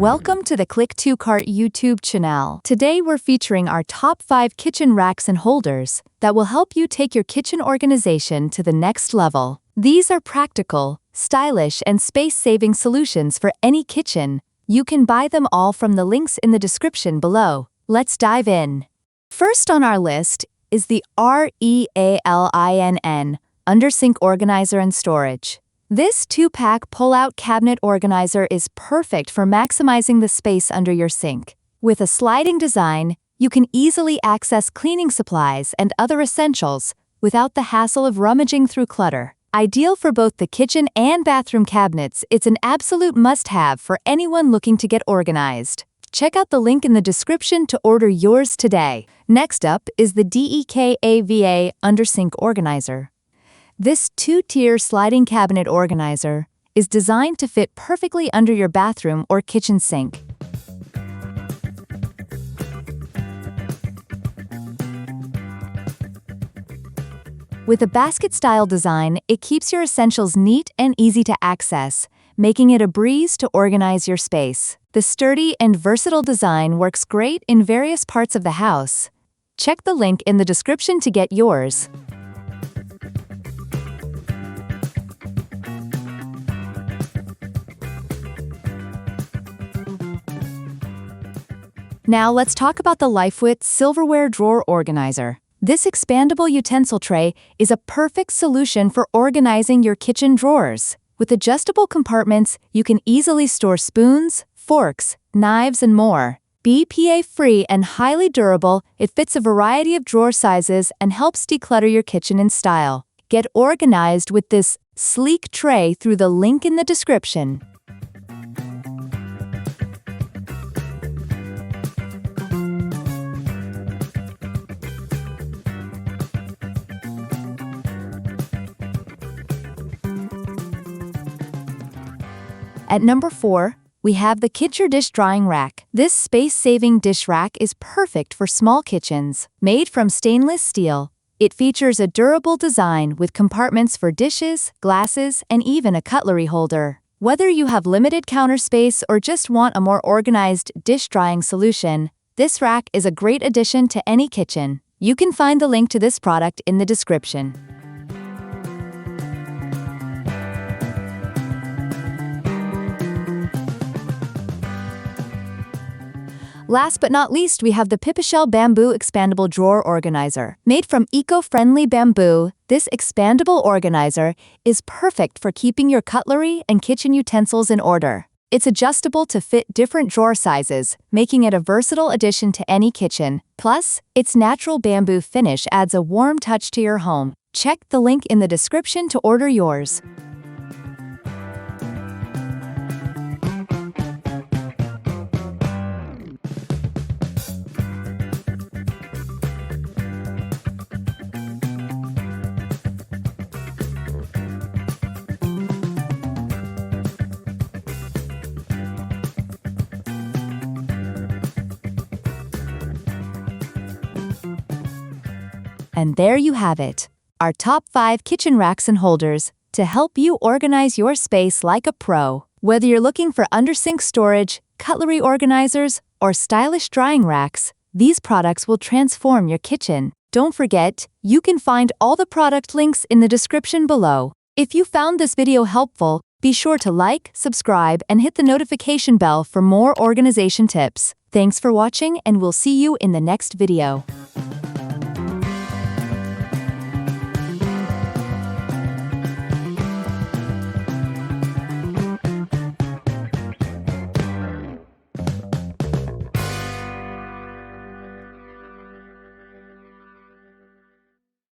Welcome to the Click to Cart YouTube channel. Today we're featuring our top 5 kitchen racks and holders that will help you take your kitchen organization to the next level. These are practical, stylish, and space-saving solutions for any kitchen. You can buy them all from the links in the description below. Let's dive in. First on our list is the REALINN Undersink Organizer and Storage. This 2-pack pull-out cabinet organizer is perfect for maximizing the space under your sink. With a sliding design, you can easily access cleaning supplies and other essentials without the hassle of rummaging through clutter. Ideal for both the kitchen and bathroom cabinets, it's an absolute must-have for anyone looking to get organized. Check out the link in the description to order yours today. Next up is the DEKAVA Undersink Organizer. This 2-tier sliding cabinet organizer is designed to fit perfectly under your bathroom or kitchen sink. With a basket-style design, it keeps your essentials neat and easy to access, making it a breeze to organize your space. The sturdy and versatile design works great in various parts of the house. Check the link in the description to get yours. Now let's talk about the Lifewit Silverware Drawer Organizer. This expandable utensil tray is a perfect solution for organizing your kitchen drawers. With adjustable compartments, you can easily store spoons, forks, knives, and more. BPA-free and highly durable, it fits a variety of drawer sizes and helps declutter your kitchen in style. Get organized with this sleek tray through the link in the description. At number 4, we have the Kitsure Dish Drying Rack. This space-saving dish rack is perfect for small kitchens. Made from stainless steel, it features a durable design with compartments for dishes, glasses, and even a cutlery holder. Whether you have limited counter space or just want a more organized dish drying solution, this rack is a great addition to any kitchen. You can find the link to this product in the description. Last but not least, we have the Pipishell Bamboo Expandable Drawer Organizer. Made from eco-friendly bamboo, this expandable organizer is perfect for keeping your cutlery and kitchen utensils in order. It's adjustable to fit different drawer sizes, making it a versatile addition to any kitchen. Plus, its natural bamboo finish adds a warm touch to your home. Check the link in the description to order yours. And there you have it, our top 5 kitchen racks and holders to help you organize your space like a pro. Whether you're looking for undersink storage, cutlery organizers, or stylish drying racks, these products will transform your kitchen. Don't forget, you can find all the product links in the description below. If you found this video helpful, be sure to like, subscribe, and hit the notification bell for more organization tips. Thanks for watching, and we'll see you in the next video.